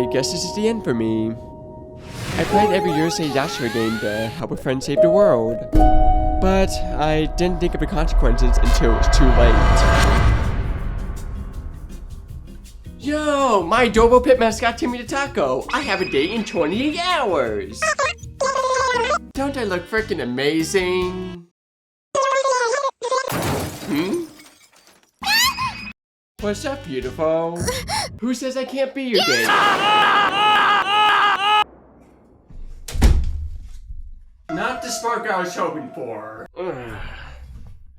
I guess this is the end for me. I played every Urusei Yatsura game to help a friend save the world. But I didn't think of the consequences until it was too late. Yo, my adorable pet mascot Timmy the Taco. I have a date in 28 hours. Don't I look freaking amazing? What's up, beautiful? Who says I can't be your date? Not the spark I was hoping for.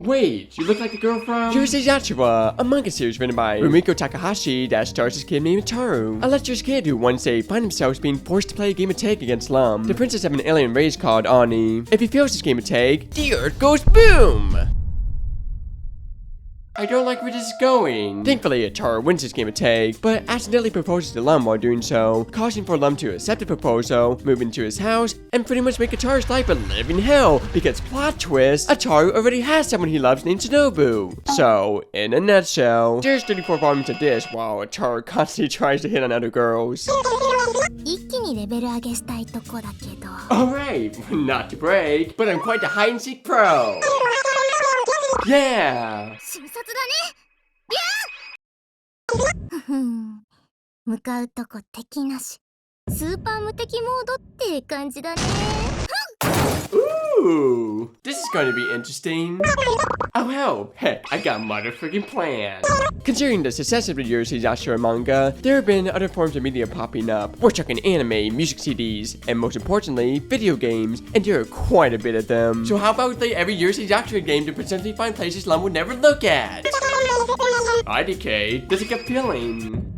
Wait, you look like the girl from Urusei Yatsura, a manga series written by Rumiko Takahashi that stars this kid named Taru, a lecherous kid who one day finds himself being forced to play a game of tag against Lum, the princess of an alien race called Ani. If he fails this game of tag, the earth goes boom! I don't like where this is going. Thankfully, Taru wins this game of tag, but accidentally proposes to Lum while doing so, causing for Lum to accept the proposal, move into his house, and pretty much make Ataru's life a living hell, because plot twist, Ataru already has someone he loves named Shinobu. So, in a nutshell, there's 34 volumes of this, while Ataru constantly tries to hit on other girls. Alright, not to brag, but I'm quite the hide-and-seek pro. Yeah! 向かうとこ敵なし。スーパー無敵モードって感じだね。 Ooh, this is going to be interesting. Oh hell, heck, I got a motherfucking plan. Considering the success of the Urusei Yatsura manga, there have been other forms of media popping up. We're talking anime, music CDs, and most importantly, video games, and there are quite a bit of them. So how about we play every Urusei Yatsura game to potentially find places Lum would never look at? IDK, there's a gut feeling.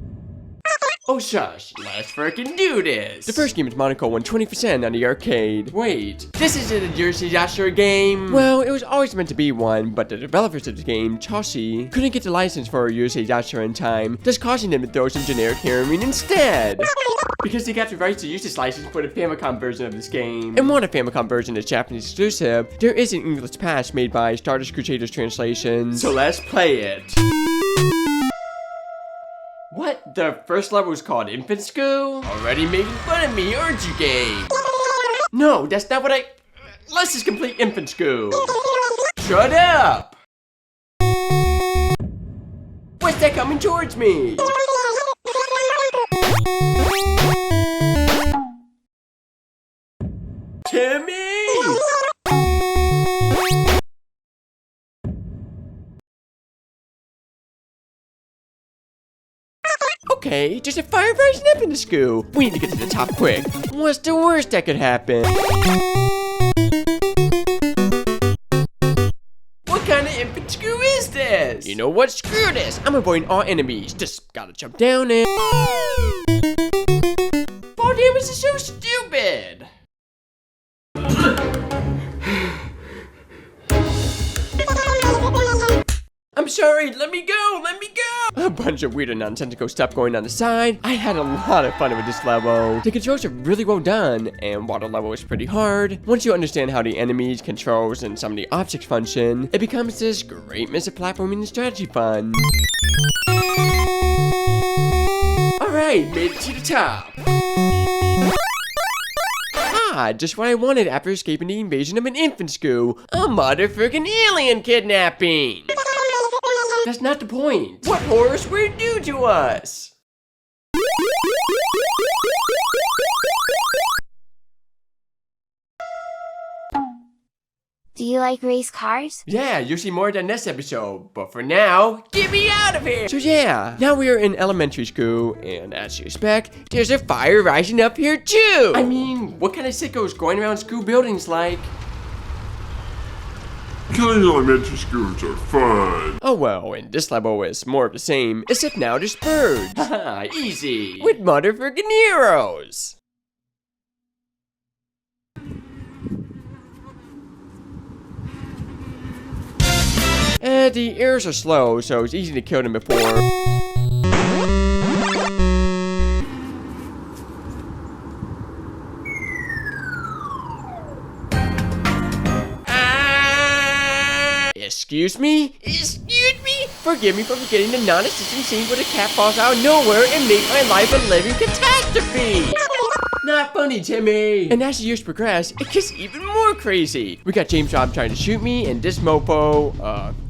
Oh shush, let's freaking do this! The first game is Monaco won 20% on the arcade. Wait, this isn't a Urusei Yatsura game? Well, it was always meant to be one, but the developers of the game, Choshi, couldn't get the license for Urusei Yatsura in time, thus causing them to throw some generic heroine instead. Because they got the rights to use this license for the Famicom version of this game. And while the Famicom version is Japanese exclusive, there is an English patch made by Stardust Crusaders Translations. So let's play it. What? The first level is called Infant School? Already making fun of me, aren't you, game? No, that's not what I... Let's just complete Infant School. Shut up! What's that coming towards me? Timmy! Okay, there's a fire rising up in the school. We need to get to the top quick. What's the worst that could happen? What kind of infant school is this? You know what? Screw this. I'm avoiding all enemies. Just gotta jump down and... Fall damage is so stupid. I'm sorry, let me go, let me go! A bunch of weird and nonsensical stuff going on the side. I had a lot of fun with this level. The controls are really well done, and while the level is pretty hard, once you understand how the enemies, controls, and some of the objects function, it becomes this great mix of platforming and strategy fun. Alright, made it to the top. Ah, just what I wanted after escaping the invasion of an infant school. A motherfucking alien kidnapping! That's not the point. What horrors were it do to us? Do you like race cars? Yeah, you'll see more than this episode. But for now, get me out of here! So yeah, now we are in elementary school, and as you expect, there's a fire rising up here too! I mean, what kind of sickos going around school buildings like? Killing elementary schools are fun. Oh well, and this level is more of the same, except now there's birds. Haha, easy. With motherfucking heroes. The arrows are slow, so it's easy to kill them before. Excuse me? Excuse me? Forgive me for forgetting the non-existent scene where the cat falls out of nowhere and make my life a living catastrophe. Not funny, Timmy. And as the years progress, it gets even more crazy. We got James Robb trying to shoot me, and this mofo,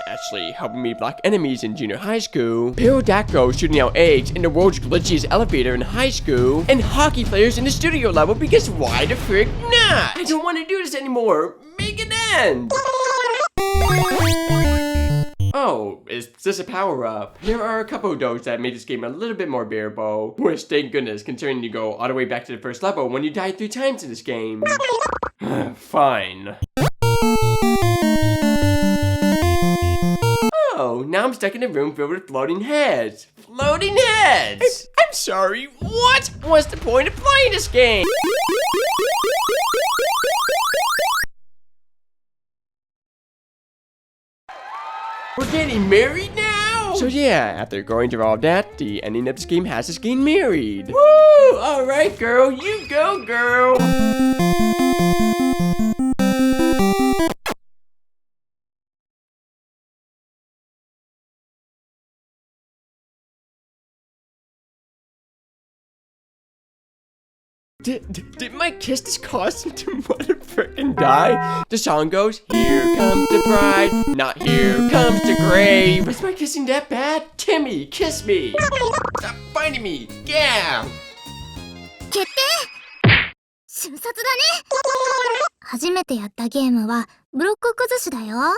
actually helping me block enemies in junior high school. Pterodactyl shooting out eggs in the world's glitchiest elevator in high school. And hockey players in the studio level because why the frick not? I don't want to do this anymore. Make it end. Oh, is this a power-up? Here are a couple of those that made this game a little bit more bearable. Which, thank goodness, considering you go all the way back to the first level when you die 3 times in this game. Fine. Oh, now I'm stuck in a room filled with floating heads. Floating heads! I'm sorry, what? What's the point of playing this game? We're getting married now? So yeah, after going through all that, the ending of this game has us getting married. Woo! Alright girl, you go girl! Did my kiss just cause him to motherfucking die? The song goes, here comes the bride, not here comes the grave. Was my kissing that bad? Timmy, kiss me. Stop biting me. Yeah. 決定瞬殺だね初めてやったゲームはブロック崩しだよ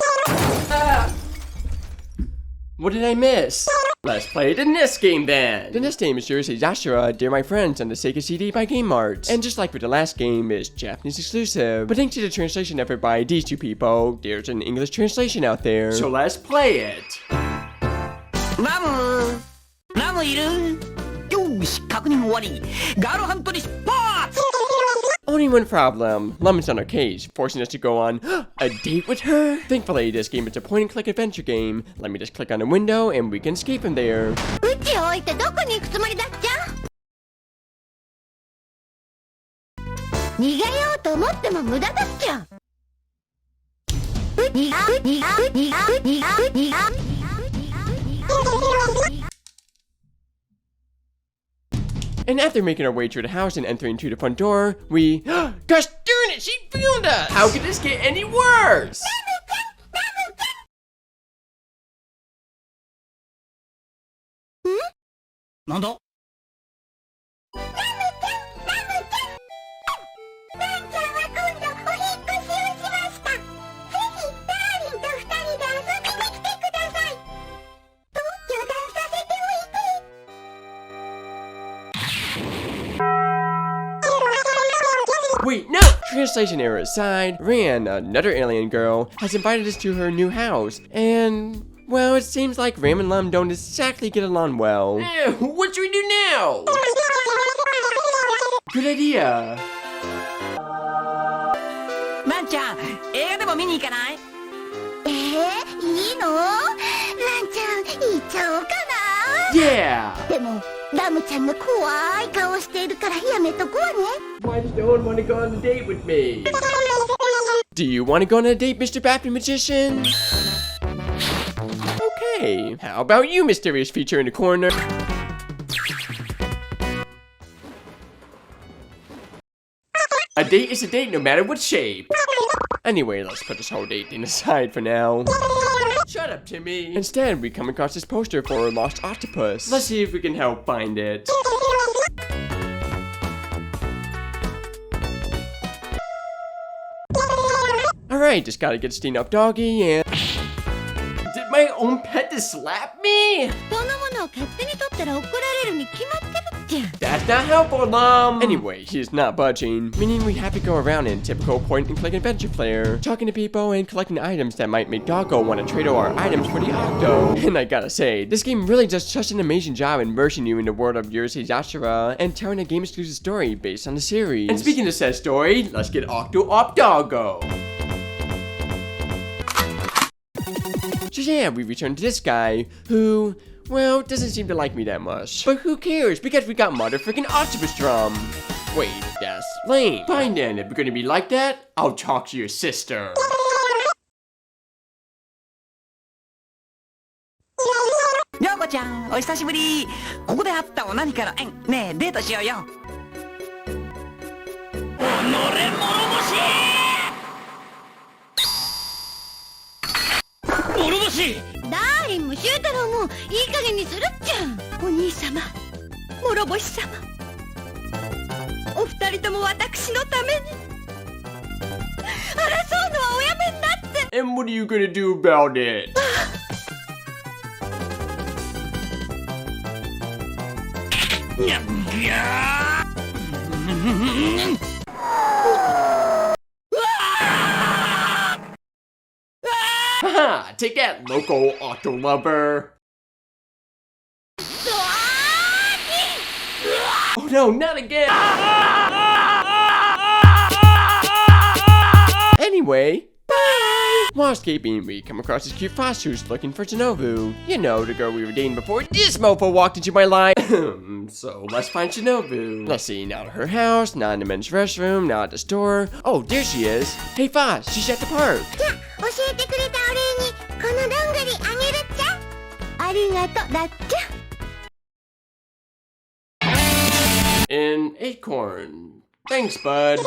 What did I miss? Let's play the NES game then! The NES game is Urusei Yatsura, Dear My Friends on the Sega CD by Game Mart. And just like with the last game, it's Japanese exclusive. But thanks to the translation effort by these two people, there's an English translation out there. So let's play it! Ramu! Ramu いる? よし、確認終わり。ガールハントに出発! Only one problem. Lemon's on our case, forcing us to go on a date with her? Thankfully, this game is a point-and-click adventure game. Let me just click on a window and we can escape from there. うちを置いてどこに行くつもりだっちゃ逃げようと思っても無駄だっちゃ And after making our way through the house and entering through the front door, we... Gosh darn it, she found us! How could this get any worse? Nanda? Wait, no! Translation error aside, Ran, another alien girl, has invited us to her new house, and... well, it seems like Ram and Lum don't exactly get along well. What should we do now? Good idea. ランちゃん、映画でも見に行かない？いいのランちゃん行っちゃおうかな Yeah! でもラムちゃんが怖い顔しているからやめとこうね Why does no one want to go on a date with me? Do you want to go on a date, Mr. Baffin Magician? Okay, how about you, mysterious feature in the corner? A date is a date no matter what shape. Anyway, let's put this whole date thing aside for now. Shut up, Timmy. Instead, we come across this poster for a lost octopus. Let's see if we can help find it. Alright, just gotta get Steen up doggy and... Did my own pet just slap me? そんなものを勝手に取ったら怒られるに決まってるじゃん That's not helpful, Lum! Anyway, he's not budging, meaning we have to go around in typical point-and-click adventure player, talking to people and collecting items that might make Doggo want to trade our items for the Octo. And I gotta say, this game really does such an amazing job immersing you in the world of Urusei Yatsura and telling a game-exclusive story based on the series. And speaking of said story, let's get Octo up Doggo! So yeah, we returned to this guy, who, well, doesn't seem to like me that much. But who cares, because we got motherfucking octopus drum. Wait, that's lame. Fine then, if you're gonna be like that, I'll talk to your sister. お久しぶり。ここで会った何から縁。ねえ、デートしようよ。おのれ諸星。諸星。ダーリンもシュー太郎もいい加減にするっちゃ。お兄様、諸星様、お二人とも私のために争うのはおやめになって。 And what are you gonna do about it? Haha, take that, local auto lover. Oh no, not again! Anyway, bye! While escaping, we come across this cute fox who's looking for Shinobu. You know, the girl we were dating before this mofo walked into my life. So let's find Shinobu. Let's see, not at her house, not in the men's restroom, not at the store. Oh, there she is. Hey Fox, she's at the park. 教えてくれたお礼にこのどんぐりあげるっちゃ。ありがとだっちゃ。 An acorn. Thanks, bud.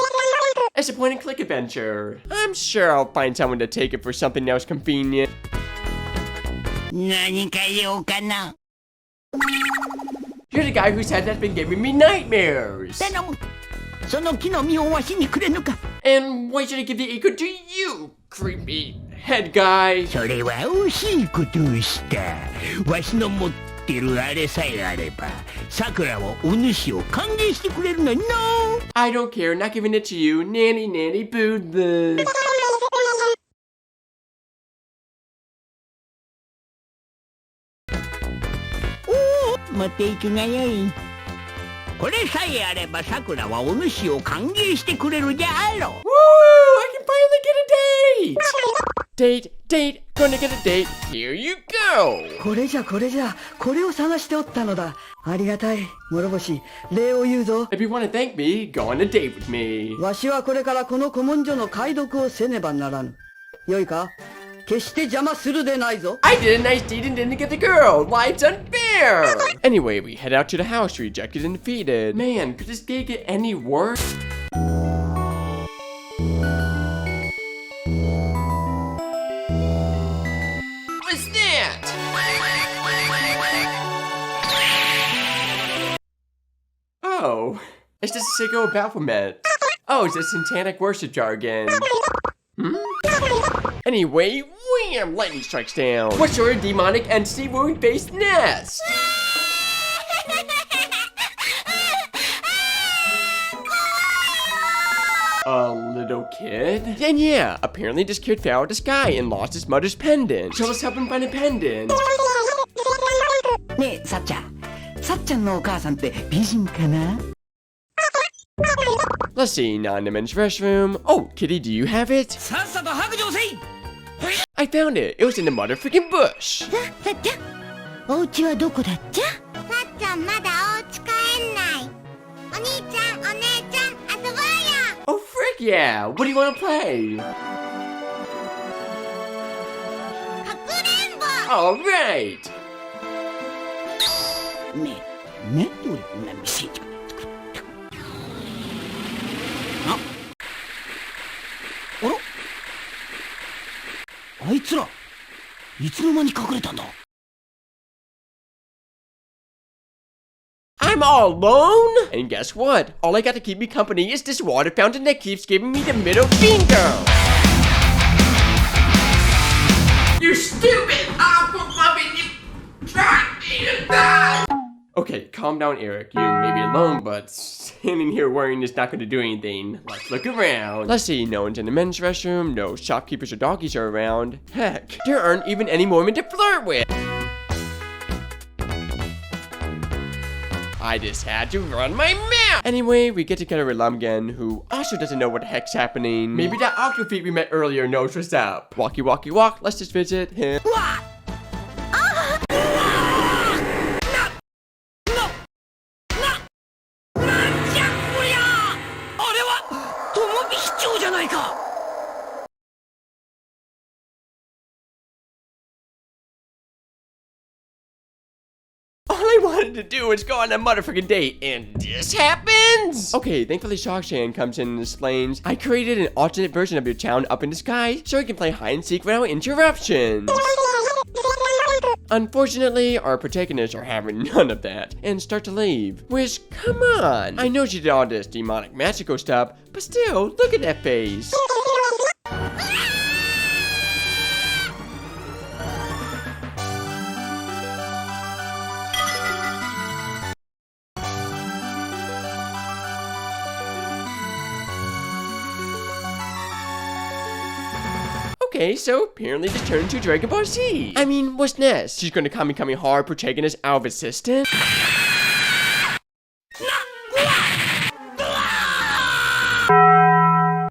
It's a point and click adventure. I'm sure I'll find someone to take it for something else convenient. 何か用かな。 You're the guy whose head has been giving me nightmares. 頼む。その木の実をわしにくれぬか。 And why should I give the acorn to you, creepy head guy? それは惜しいことをした。わしの持ってるあれさえあれば、さくらはお主を歓迎してくれるのよ。 I don't care, not giving it to you. Nanny, nanny, boo this. 持っていくがよい。これさえあればさくらはお主を歓迎してくれるじゃろ。 Woo! I can finally get a date! Date, gonna get a date. Here you go! これじゃこれを探しておったのだ。ありがたい諸星、礼を言うぞ。 If you want to thank me, go on a date with me. わしはこれからこの古文書の解読をせねばならぬ。よいか、決して邪魔するでないぞ。 I did a nice deed and didn't get the girl. Life's unfair. Anyway, we head out to the house, rejected and defeated. Man, could this day get any worse? What's that? Oh, it's just a sicko Baphomet. Oh, it's a satanic worship jargon. Anyway, wham! Lightning strikes down. What sort of demonic entity will we face next? A little kid? And yeah, apparently this kid fell out of the sky and lost his mother's pendant. So let's help him find a pendant. ねえ、さっちゃん。さっちゃんのお母さんって美人かな？ Let's see, not in the men's restroom. Oh, kitty, do you have it? さっさと白状せい。 I found it. It was in the motherfucking bush. さっちゃん、お家はどこだっちゃ？さっちゃんまだお家帰んない。お兄ちゃん、お姉ちゃん、遊ぼうよ。 Oh, frick yeah. What do you want to play? かくれんぼ。 All right. ねえ、なんで俺こんな店じゃ作った？あら？あいつら、いつの間に隠れたんだ？ I'm all alone? And guess what? All I got to keep me company is this water fountain that keeps giving me the middle finger. You stupid aquapuppet! You tried me to die! Okay, calm down, Eric. You may be alone, but standing here worrying is not going to do anything. Let's look around. Let's see, no one's in the men's restroom, no shopkeepers or doggies are around. Heck, there aren't even any women to flirt with. I just had to run my mouth. Anyway, we get together with Lumgen, who also doesn't know what the heck's happening. Maybe that Octofeet we met earlier knows what's up. Walkie walkie walk, let's just visit him. wanted to do was go on a motherfucking date, and this happens? Okay, thankfully Shogshan comes in and explains, I created an alternate version of your town up in the sky so we can play hide and seek without interruptions. Unfortunately, our protagonists are having none of that and start to leave. Which, come on. I know she did all this demonic magical stuff, but still, look at that face. Okay, so apparently they turned to Dragon Ball Z. I mean, what's next? She's gonna come hard protagonist out of assistant?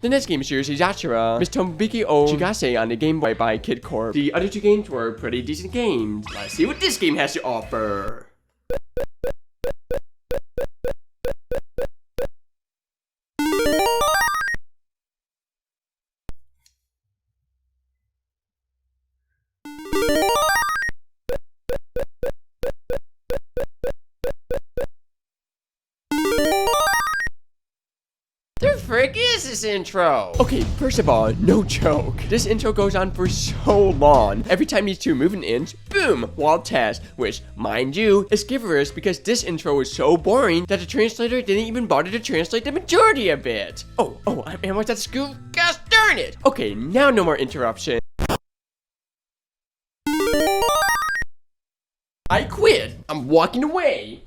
The next game is Urusei Yatsura, Miss Tomobiki o Sagase on the Game Boy by Kid Corp. The other two games were pretty decent games. Let's see what this game has to offer. The frick is this intro? Okay, first of all, no joke. This intro goes on for so long. Every time these two movement ends, boom, wild test. Which, mind you, is gibberish because this intro is so boring that the translator didn't even bother to translate the majority of it. Oh, and what's that scoop? Gosh darn it! Okay, now no more interruption. I quit. I'm walking away.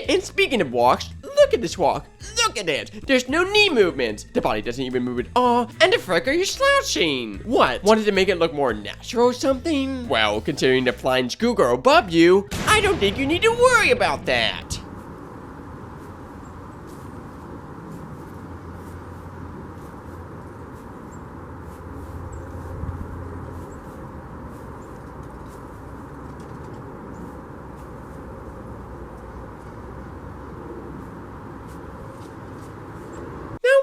And speaking of walks, look at this walk. Look at it. There's no knee movement. The body doesn't even move at all. And the frick are you slouching? What? Wanted to make it look more natural or something? Well, considering the flying schoolgirl above you, I don't think you need to worry about that.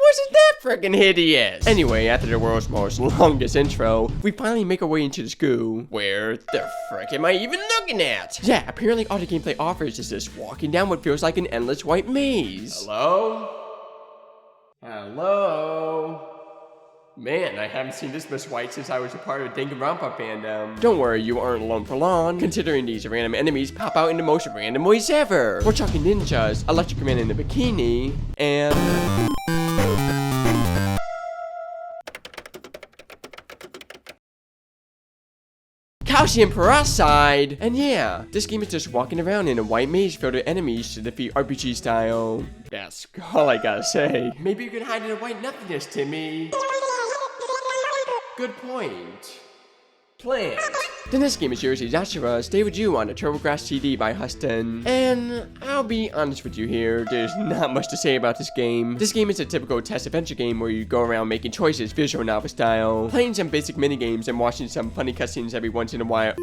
Wasn't that freaking hideous? Anyway, after the world's most longest intro, we finally make our way into the school. Where the frick am I even looking at? Yeah, apparently all the gameplay offers is just walking down what feels like an endless white maze. Hello? Man, I haven't seen this much white since I was a part of Danganronpa fandom. Don't worry, you aren't alone for long, considering these random enemies pop out in the most random ways ever. We're talking ninjas, electric man in a bikini, and... calcium peroxide! And yeah, this game is just walking around in a white maze filled with enemies to defeat RPG style. That's all I gotta say. Maybe you can hide in a white nothingness, Timmy. Good point. Plant. The next game is Urusei Yatsura, Stay With You on the TurboGrafx CD by Huston. And I'll be honest with you here, there's not much to say about this game. This game is a typical test adventure game where you go around making choices visual novel style, playing some basic minigames and watching some funny cutscenes every once in a while.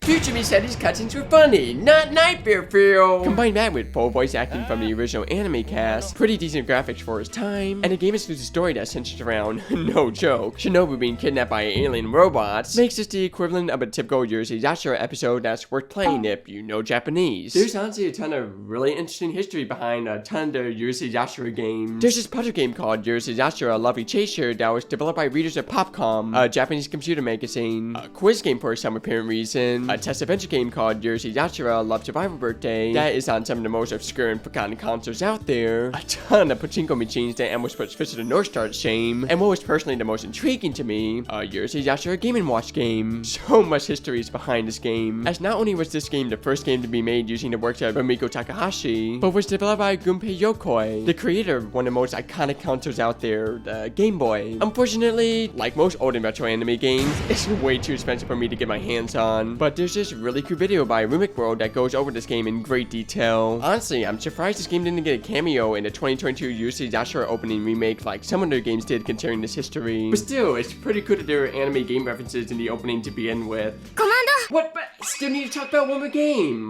Future me said these cutscenes were funny, not nightmare feel. Combine that with full voice acting from the original anime cast, pretty decent graphics for its time, and a game exclusive story that centers around, no joke, Shinobu being kidnapped by alien robots, makes this the equivalent of a typical Urusei Yatsura episode that's worth playing if you know Japanese. There's honestly a ton of really interesting history behind a ton of the Urusei Yatsura games. There's this puzzle game called Urusei Yatsura Lovely Chaser that was developed by readers of Popcom, a Japanese computer magazine, a quiz game for some apparent reason, a test adventure game called Urusei Yatsura Love Survivor Birthday that is on some of the most obscure and forgotten consoles out there, a ton of Pachinko machines that almost puts Fist of the North Star to shame, and what was personally the most intriguing to me, a Urusei Yatsura Game & Watch game. So much history is behind this game, as not only was this game the first game to be made using the works of Rumiko Takahashi, but was developed by Gunpei Yokoi, the creator of one of the most iconic consoles out there, the Game Boy. Unfortunately, like most old and retro anime games, it's way too expensive for me to get my hands on, but there's this really cool video by Rumik World that goes over this game in great detail. Honestly, I'm surprised this game didn't get a cameo in the 2022 Urusei Yatsura opening remake like some of their games did considering this history. But still, it's pretty cool that there are anime game references in the opening to begin with. Commander! What? But still need to talk about one more game.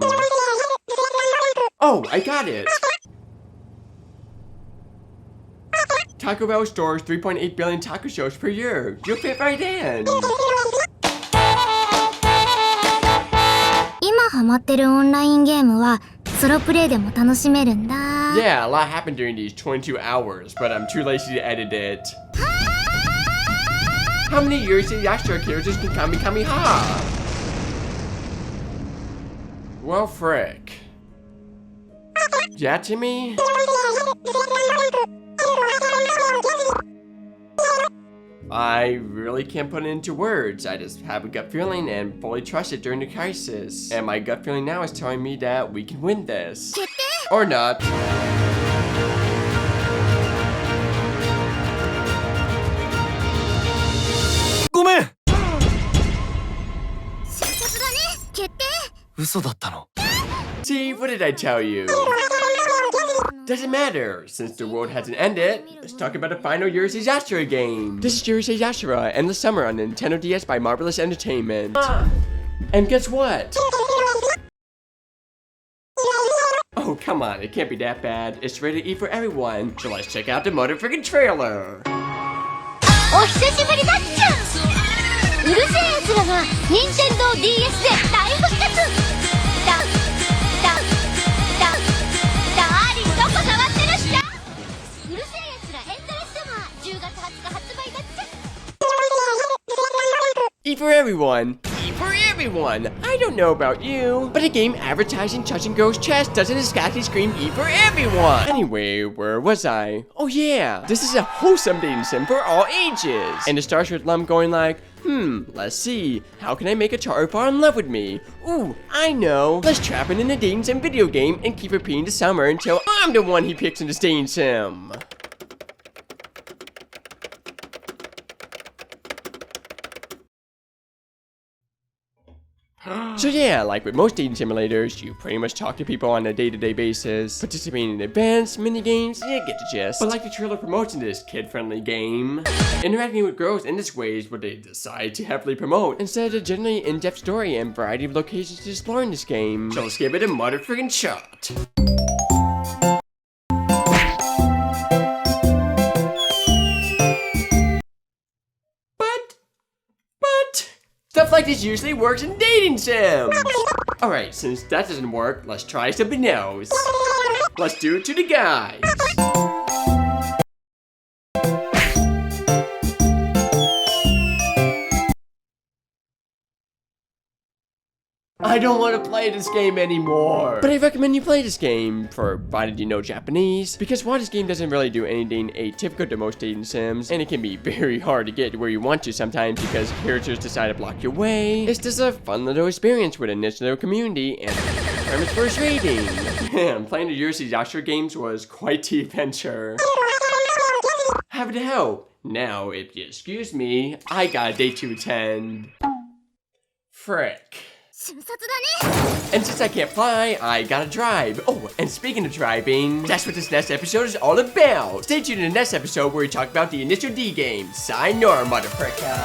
Oh, I got it. Taco Bell stores 3.8 billion taco shells per year. You'll fit right in. 今ハマってるオンラインゲームはソロプレイでも楽しめるんだ。 Yeah, a lot happened during these 22 hours, but I'm too lazy to edit it. How many Urusei Yatsura characters can Kami ha? Well, frick. Yeah, Timmy? I really can't put it into words. I just have a gut feeling and fully trust it during the crisis. And my gut feeling now is telling me that we can win this. Or not. See, what did I tell you? Doesn't matter, since the world hasn't ended. Let's talk about the final Urusei Yatsura game. This is Urusei Yatsura Endless Summer on Nintendo DS by Marvelous Entertainment. And guess what? Oh, come on, it can't be that bad. It's rated E for everyone. So let's check out the motherfucking trailer. お久しぶりだっちゃん。うるせえやつらが任天堂 DS で大復活。ダーリンどこ触ってるしだ。うるせえやつらエンドレスサマー10月20日発売だっちゃ。 E for everyone. E for everyone. I don't know about you, but a game advertising touching girls' chest doesn't exactly scream E for everyone. Anyway, where was I? Oh yeah, this is a wholesome dating sim for all ages. And it starts with Lum going like, let's see, how can I make a Charu fall in love with me? Ooh, I know. Let's trap him in a dating sim video game and keep repeating the summer until I'm the one he picks in the dating sim. So yeah, like with most dating simulators, you pretty much talk to people on a day-to-day basis, participating in events, mini-games, you get the gist. But like the trailer promotes in this kid-friendly game, interacting with girls in this way is what they decide to heavily promote, instead of a generally in-depth story and variety of locations to explore in this game. So let's give it a motherfucking shot. Stuff like this usually works in dating sims. Alright, since that doesn't work, let's try something else. Let's do it to the guys. I don't want to play this game anymore. But I recommend you play this game, provided you know Japanese, because while this game doesn't really do anything atypical to most dating sims, and it can be very hard to get where you want to sometimes because characters decide to block your way, it's just a fun little experience with a niche little community and from its first rating. Man, playing the Urusei Yatsura games was quite the adventure. Happy to help. Now, if you excuse me, I got a date to attend. Frick. And since I can't fly, I gotta drive. Oh, and speaking of driving, that's what this next episode is all about. Stay tuned in the next episode where we talk about the initial D game. Sayonara, motherfucker.